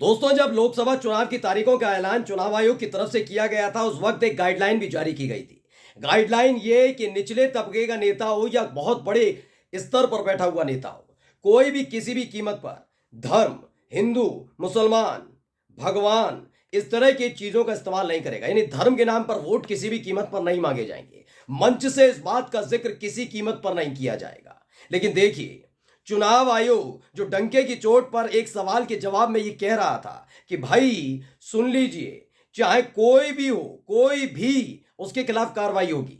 दोस्तों, जब लोकसभा चुनाव की तारीखों का ऐलान चुनाव आयोग की तरफ से किया गया था, उस वक्त एक गाइडलाइन भी जारी की गई थी। गाइडलाइन ये कि निचले तबके का नेता हो या बहुत बड़े स्तर पर बैठा हुआ नेता हो, कोई भी किसी भी कीमत पर धर्म, हिंदू, मुसलमान, भगवान, इस तरह की चीजों का इस्तेमाल नहीं करेगा। यानी धर्म के नाम पर वोट किसी भी कीमत पर नहीं मांगे जाएंगे। मंच से इस बात का जिक्र किसी कीमत पर नहीं किया जाएगा। लेकिन देखिए, चुनाव आयोग जो डंके की चोट पर एक सवाल के जवाब में ये कह रहा था कि भाई सुन लीजिए, चाहे कोई भी हो, कोई भी, उसके खिलाफ कार्रवाई होगी।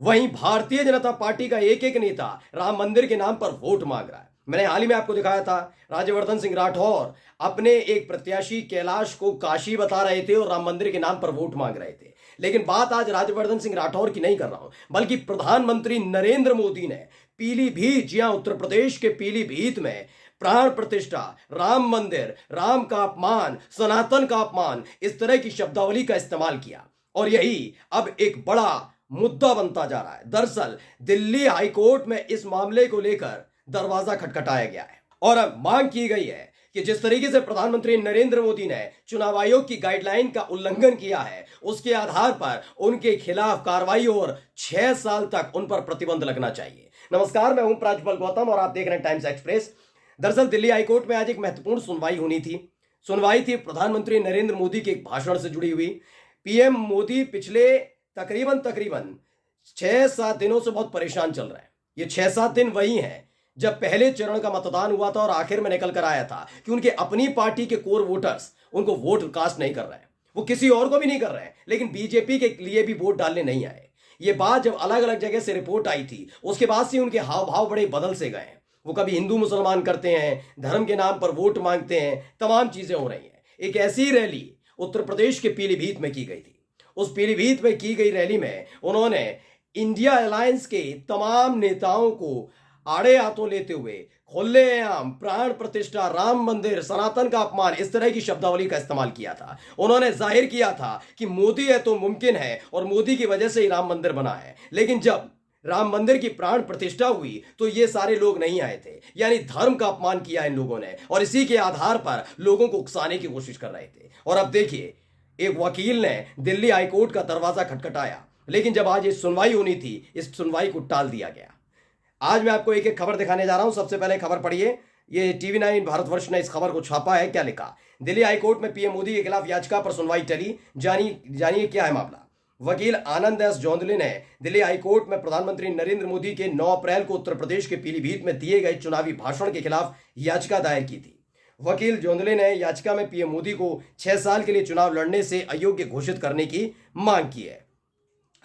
वहीं भारतीय जनता पार्टी का एक एक नेता राम मंदिर के नाम पर वोट मांग रहा है। मैंने हाल ही में आपको दिखाया था, राज्यवर्धन सिंह राठौर अपने एक प्रत्याशी कैलाश को काशी बता रहे थे और राम मंदिर के नाम पर वोट मांग रहे थे। लेकिन बात आज राज्यवर्धन सिंह राठौर की नहीं कर रहा हूं, बल्कि प्रधानमंत्री नरेंद्र मोदी ने पीलीभीत, जी हां, उत्तर प्रदेश के पीलीभीत में प्राण प्रतिष्ठा, राम मंदिर, राम का अपमान, सनातन का अपमान, इस तरह की शब्दावली का इस्तेमाल किया। और यही अब एक बड़ा मुद्दा बनता जा रहा है। दरअसल दिल्ली हाईकोर्ट में इस मामले को लेकर दरवाजा खटखटाया गया है और अब मांग की गई है कि जिस तरीके से प्रधानमंत्री नरेंद्र मोदी ने चुनाव आयोग की गाइडलाइन का उल्लंघन किया है, उसके आधार पर उनके खिलाफ कार्रवाई और 6 साल तक उन पर प्रतिबंध लगना चाहिए। नमस्कार, मैं हूं प्राजपल गौतम और आप देख रहे हैं टाइम्स एक्सप्रेस। दरअसल दिल्ली हाईकोर्ट में आज एक महत्वपूर्ण सुनवाई होनी थी। सुनवाई थी प्रधानमंत्री नरेंद्र मोदी के एक भाषण से जुड़ी हुई। पीएम मोदी पिछले तकरीबन 6-7 दिनों से बहुत परेशान चल रहे हैं। ये 6-7 दिन वही हैं जब पहले चरण का मतदान हुआ था और आखिर में निकल कर आया था कि उनके अपनी पार्टी के कोर वोटर्स उनको वोट कास्ट नहीं कर रहे हैं। वो किसी और को भी नहीं कर रहे हैं, लेकिन बीजेपी के लिए भी वोट डालने नहीं आए। ये बात जब अलग अलग जगह से रिपोर्ट आई थी, उसके बाद से उनके हाव भाव बड़े बदल से गए हैं। वो कभी हिंदू मुसलमान करते हैं, धर्म के नाम पर वोट मांगते हैं, तमाम चीजें हो रही हैं। एक ऐसी रैली उत्तर प्रदेश के पीलीभीत में की गई थी। उस पीलीभीत में की गई रैली में उन्होंने इंडिया अलायंस के तमाम नेताओं को आड़े हाथों लेते हुए खुलेआम प्राण प्रतिष्ठा, राम मंदिर, सनातन का अपमान, इस तरह की शब्दावली का इस्तेमाल किया था। उन्होंने जाहिर किया था कि मोदी है तो मुमकिन है और मोदी की वजह से ही राम मंदिर बना है। लेकिन जब राम मंदिर की प्राण प्रतिष्ठा हुई तो ये सारे लोग नहीं आए थे। यानी धर्म का अपमान किया इन लोगों ने और इसी के आधार पर लोगों को उकसाने की कोशिश कर रहे थे। और अब देखिए, एक वकील ने दिल्ली हाईकोर्ट का दरवाजा खटखटाया, लेकिन जब आज ये सुनवाई होनी थी, इस सुनवाई को टाल दिया गया। आज मैं आपको एक एक खबर दिखाने जा रहा हूं। सबसे पहले खबर पढ़िए, ये TV9 भारतवर्ष ने इस खबर को छापा है। क्या लिखा? दिल्ली हाईकोर्ट में पीएम मोदी के खिलाफ याचिका पर सुनवाई टली। जानिए क्या है मामला। वकील आनंद एस जोंधले ने दिल्ली हाईकोर्ट में प्रधानमंत्री नरेंद्र मोदी के 9 अप्रैल को उत्तर प्रदेश के पीलीभीत में दिए गए चुनावी भाषण के खिलाफ याचिका दायर की थी। वकील जोंधले ने याचिका में पीएम मोदी को 6 साल के लिए चुनाव लड़ने से अयोग्य घोषित करने की मांग की है।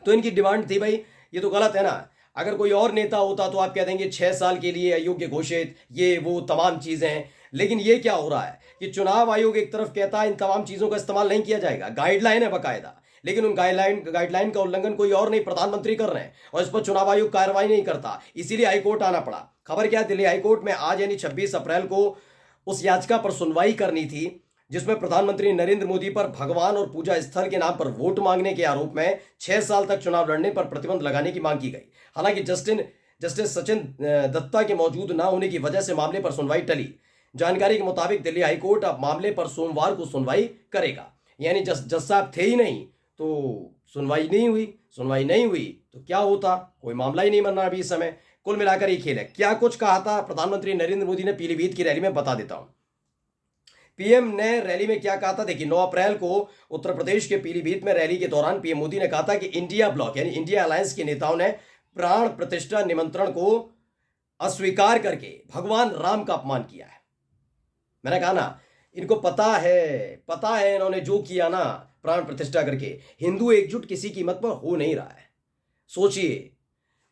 तो इनकी डिमांड थी, भाई ये तो गलत है ना। अगर कोई और नेता होता तो आप कह देंगे 6 साल के लिए अयोग्य घोषित, ये वो तमाम चीजें। लेकिन ये क्या हो रहा है कि चुनाव आयोग एक तरफ कहता है इन तमाम चीजों का इस्तेमाल नहीं किया जाएगा, गाइडलाइन है बाकायदा, लेकिन उन गाइडलाइन का उल्लंघन कोई और नहीं, प्रधानमंत्री कर रहे हैं और इस पर चुनाव आयोग कार्रवाई नहीं करता। इसीलिए हाईकोर्ट आना पड़ा। खबर क्या है? दिल्ली हाईकोर्ट में आज यानी 26 अप्रैल को उस याचिका पर सुनवाई करनी थी जिसमें प्रधानमंत्री नरेंद्र मोदी पर भगवान और पूजा स्थल के नाम पर वोट मांगने के आरोप में 6 साल तक चुनाव लड़ने पर प्रतिबंध लगाने की मांग की गई। हालांकि जस्टिस सचिन दत्ता के मौजूद न होने की वजह से मामले पर सुनवाई टली। जानकारी के मुताबिक दिल्ली हाईकोर्ट अब मामले पर सोमवार को सुनवाई करेगा। यानी जज साहब थे ही नहीं तो सुनवाई नहीं हुई। सुनवाई नहीं हुई तो क्या होता? कोई मामला ही नहीं बन रहा अभी इस समय। कुल मिलाकर ये खेल है। क्या कुछ कहा था प्रधानमंत्री नरेंद्र मोदी ने पीलीभीत की रैली में, बता देता हूं। पीएम ने रैली में क्या कहा था, देखिए। 9 अप्रैल को उत्तर प्रदेश के पीलीभीत में रैली के दौरान पीएम मोदी ने कहा था कि इंडिया ब्लॉक यानी इंडिया अलायंस के नेताओं ने प्राण प्रतिष्ठा निमंत्रण को अस्वीकार करके भगवान राम का अपमान किया है। मैंने कहा ना, इनको पता है इन्होंने जो किया ना प्राण प्रतिष्ठा करके। हिंदू एकजुट किसी कीमत पर हो नहीं रहा है। सोचिए,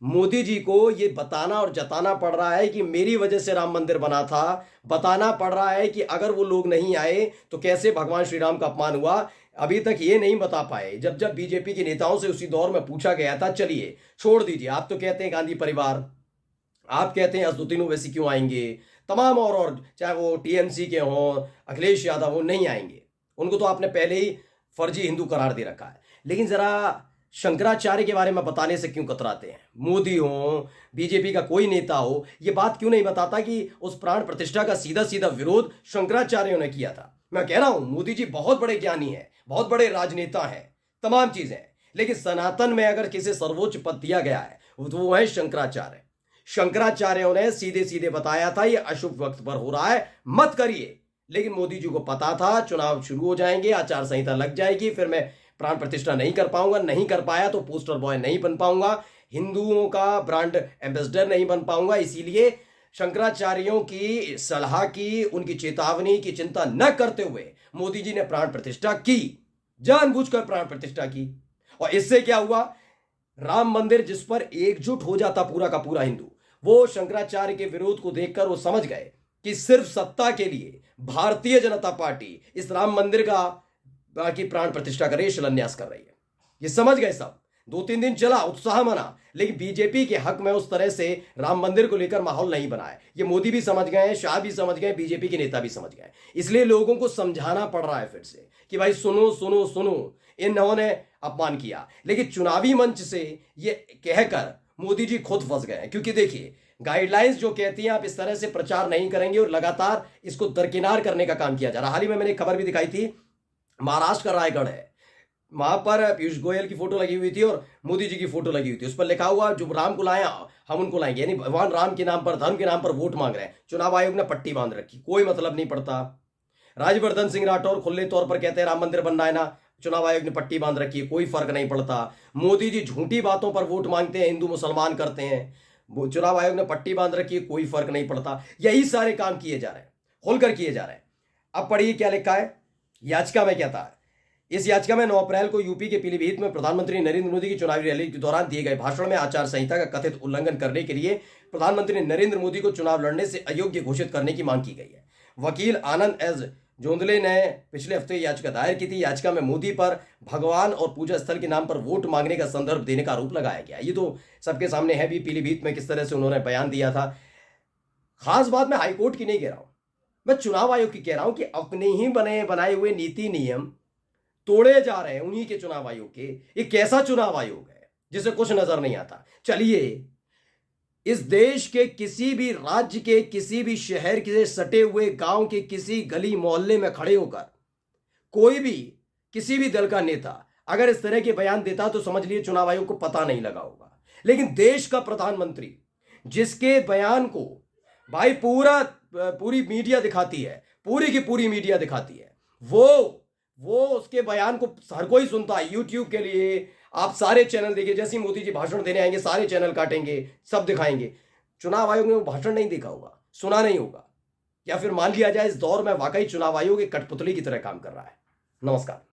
मोदी जी को ये बताना और जताना पड़ रहा है कि मेरी वजह से राम मंदिर बना था। बताना पड़ रहा है कि अगर वो लोग नहीं आए तो कैसे भगवान श्री राम का अपमान हुआ। अभी तक ये नहीं बता पाए। जब बीजेपी के नेताओं से उसी दौर में पूछा गया था, चलिए छोड़ दीजिए, आप तो कहते हैं गांधी परिवार, आप कहते हैं असदुद्दीन ओवैसी क्यों आएंगे, तमाम और चाहे वो टीएमसी के हों, अखिलेश यादव, वो नहीं आएंगे। उनको तो आपने पहले ही फर्जी हिंदू करार दे रखा है। लेकिन जरा शंकराचार्य के बारे में बताने से क्यों कतराते हैं? मोदी हो, बीजेपी का कोई नेता हो, ये बात क्यों नहीं बताता कि उस प्राण प्रतिष्ठा का सीधा सीधा विरोध शंकराचार्यों ने किया था? मैं कह रहा हूं मोदी जी बहुत बड़े ज्ञानी हैं, बहुत बड़े राजनेता हैं, तमाम चीजें हैं, लेकिन सनातन में अगर किसी सर्वोच्च पद दिया गया है तो वो है शंकराचार्य। शंकराचार्यों ने सीधे सीधे बताया था ये अशुभ वक्त पर हो रहा है, मत करिए। लेकिन मोदी जी को पता था चुनाव शुरू हो जाएंगे, आचार संहिता लग जाएगी, फिर मैं प्राण प्रतिष्ठा नहीं कर पाऊंगा, नहीं कर पाया तो पोस्टर बॉय नहीं बन पाऊंगा, हिंदुओं का ब्रांड एम्बेसडर नहीं बन पाऊंगा। इसीलिए शंकराचार्यों की सलाह की, उनकी चेतावनी की चिंता न करते हुए मोदी जी ने प्राण प्रतिष्ठा की, जानबूझकर प्राण प्रतिष्ठा की। और इससे क्या हुआ? राम मंदिर जिस पर एकजुट हो जाता पूरा का पूरा हिंदू, वो शंकराचार्य के विरोध को देखकर वो समझ गए कि सिर्फ सत्ता के लिए भारतीय जनता पार्टी इस राम मंदिर का की प्राण प्रतिष्ठा कर रही है, शिलान्यास कर रही है। ये समझ गए सब। 2-3 दिन चला, उत्साह मना, लेकिन बीजेपी के हक में उस तरह से राम मंदिर को लेकर माहौल नहीं बना है। ये मोदी भी समझ गए, शाह भी समझ गए, बीजेपी के नेता भी समझ गए। इसलिए लोगों को समझाना पड़ रहा है फिर से कि भाई सुनो सुनो सुनो, इन्होंने अपमान किया। लेकिन चुनावी मंच से ये कहकर मोदी जी खुद फंस गए, क्योंकि देखिए गाइडलाइंस जो कहती हैं आप इस तरह से प्रचार नहीं करेंगे, और लगातार इसको दरकिनार करने का काम किया जा रहा है। हाल ही में मैंने एक खबर भी दिखाई थी, महाराष्ट्र का रायगढ़ है, वहां पर पीयूष गोयल की फोटो लगी हुई थी और मोदी जी की फोटो लगी हुई थी। उस पर लिखा हुआ जो राम को लाए हम उनको लाएंगे, यानी भगवान राम के नाम पर, धर्म के नाम पर वोट मांग रहे हैं। चुनाव आयोग ने पट्टी बांध रखी, कोई मतलब नहीं पड़ता। राज्यवर्धन सिंह राठौर खुले तौर पर कहते हैं राम मंदिर बनना है ना, चुनाव आयोग ने पट्टी बांध रखी है, कोई फर्क नहीं पड़ता। मोदी जी झूठी बातों पर वोट मांगते हैं, हिंदू मुसलमान करते हैं, चुनाव आयोग ने पट्टी बांध रखी है, कोई फर्क नहीं पड़ता। यही सारे काम किए जा रहे हैं, खुलकर किए जा रहे हैं। अब पढ़िए क्या लिखा है याचिका में, क्या था इस याचिका में। 9 अप्रैल को यूपी के पीलीभीत में प्रधानमंत्री नरेंद्र मोदी की चुनावी रैली के दौरान दिए गए भाषण में आचार संहिता का कथित उल्लंघन करने के लिए प्रधानमंत्री नरेंद्र मोदी को चुनाव लड़ने से अयोग्य घोषित करने की मांग की गई है। वकील आनंद एस जोंदले ने पिछले हफ्ते याचिका दायर की थी। याचिका में मोदी पर भगवान और पूजा स्थल के नाम पर वोट मांगने का संदर्भ देने का आरोप लगाया गया। ये तो सबके सामने है भी, पीलीभीत में किस तरह से उन्होंने बयान दिया था। खास बात मैं हाईकोर्ट की नहीं कह रहा हूं, मैं चुनाव आयोग की कह रहा हूं कि अपने ही बनाए हुए नीति नियम तोड़े जा रहे हैं उन्हीं के चुनाव आयोग के। ये कैसा चुनाव आयोग है जिसे कुछ नजर नहीं आता? चलिए, इस देश के किसी भी राज्य के किसी भी शहर के सटे हुए गांव के किसी गली मोहल्ले में खड़े होकर कोई भी किसी भी दल का नेता अगर इस तरह के बयान देता तो समझ लिए चुनाव आयोग को पता नहीं लगा होगा। लेकिन देश का प्रधानमंत्री, जिसके बयान को भाई पूरी मीडिया दिखाती है, पूरी की पूरी मीडिया दिखाती है, वो उसके बयान को हर कोई सुनता है। यूट्यूब के लिए आप सारे चैनल देखिए, जैसे ही मोदी जी भाषण देने आएंगे सारे चैनल काटेंगे, सब दिखाएंगे। चुनाव आयोग ने वो भाषण नहीं देखा होगा, सुना नहीं होगा, या फिर मान लिया जाए इस दौर में वाकई चुनाव आयोग एक कठपुतली की तरह काम कर रहा है। नमस्कार।